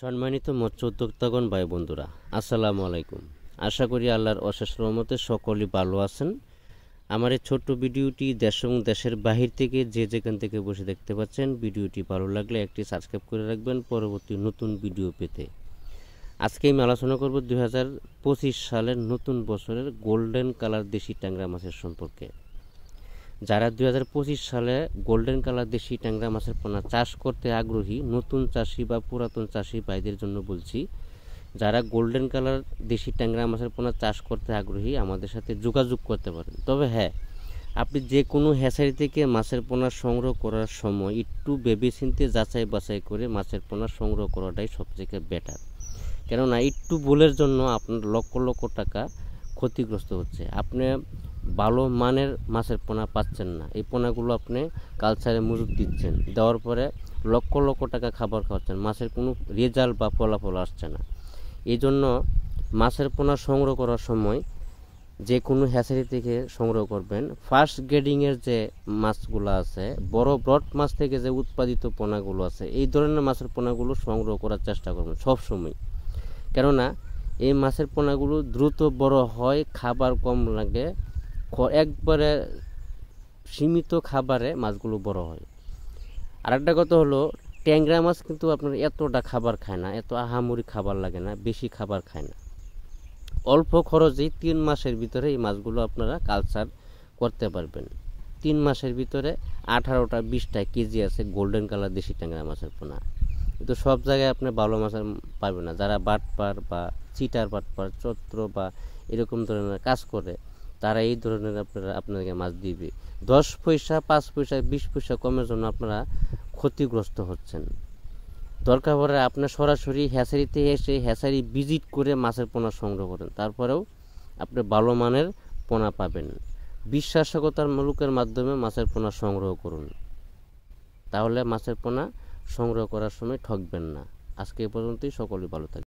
সম্মানিত মৎস্য উদ্যোক্তাগণ ভাই বন্ধুরা, আসসালামু আলাইকুম। আশা করি আল্লাহর অশেষ রহমতে সকলেই ভালো আছেন। আমার এই ছোট্ট ভিডিওটি দেশ এবং দেশের বাহির থেকে যে যেখান থেকে বসে দেখতে পাচ্ছেন, ভিডিওটি ভালো লাগলে একটি সাবস্ক্রাইব করে রাখবেন পরবর্তী নতুন ভিডিও পেতে। আজকে আমি আলোচনা করব 2025 সালের নতুন বছরের গোল্ডেন কালার দেশি ট্যাংরা মাছের সম্পর্কে। যারা 2025 সালে গোল্ডেন কালার দেশি ট্যাংরা মাছের পোনা চাষ করতে আগ্রহী নতুন চাষি বা পুরাতন চাষি ভাইদের জন্য বলছি, যারা গোল্ডেন কালার দেশি ট্যাংরা মাছের পোনা চাষ করতে আগ্রহী আমাদের সাথে যোগাযোগ করতে পারেন। তবে হ্যাঁ, আপনি যে কোনো হ্যাচারি থেকে মাছের পোনা সংগ্রহ করার সময় একটু ভেবেচিন্তে যাচাই বাছাই করে মাছের পোনা সংগ্রহ করাটাই সবথেকে বেটার। কেননা একটু ভুলের জন্য আপনার লক্ষ লক্ষ টাকা ক্ষতিগ্রস্ত হচ্ছে। আপনি ভালো মানের মাছের পোনা পাচ্ছেন না। এই পোনাগুলো আপনি কালচারে মজুত দিচ্ছেন, দেওয়ার পরে লক্ষ লক্ষ টাকা খাবার খাওয়াচ্ছেন, মাছের কোনো রেজাল্ট বা ফলাফল আসছে না। এই জন্য মাছের পোনা সংগ্রহ করার সময় যে কোনো হ্যাচারি থেকে সংগ্রহ করবেন। ফার্স্ট গ্রেডিংয়ের যে মাছগুলো আছে, বড় ব্রড মাছ থেকে যে উৎপাদিত পোনাগুলো আছে, এই ধরনের মাছের পোনাগুলো সংগ্রহ করার চেষ্টা করবেন সবসময়। কেননা এই মাছের পোনাগুলো দ্রুত বড় হয়, খাবার কম লাগে, একবারে সীমিত খাবারে মাছগুলো বড় হয়। আরেকটা কথা হলো, ট্যাংরা মাছ কিন্তু আপনার এতটা খাবার খায় না, এত আহামরি খাবার লাগে না, বেশি খাবার খায় না। অল্প খরচেই 3 মাসের ভিতরে এই মাছগুলো আপনারা কালচার করতে পারবেন। 3 মাসের ভিতরে 18টা 20টা কেজি আছে গোল্ডেন কালার দেশি ট্যাংরা মাছের পোনা। কিন্তু সব জায়গায় আপনি ভালো মাছ পাবেন না। যারা বাটপার বা চিটার বাটপার চত্র বা এরকম ধরনের কাজ করে, তারা এই ধরনের আপনাকে মাছ দিবে। 10 পয়সা 5 পয়সা 20 পয়সা কমের জন্য আপনারা ক্ষতিগ্রস্ত হচ্ছেন। দরকার পড়ে আপনার সরাসরি হ্যাচারিতে এসে হ্যাচারি ভিজিট করে মাছের পোনা সংগ্রহ করেন, তারপরেও আপনি ভালো মানের পোনা পাবেন। বিশ্বাসযোগ্যতার লোকের মাধ্যমে মাছের পোনা সংগ্রহ করুন, তাহলে মাছের পোনা সংগ্রহ করার সময় ঠকবেন না। আজকে এই পর্যন্তই। সকলেই ভালো থাকবেন।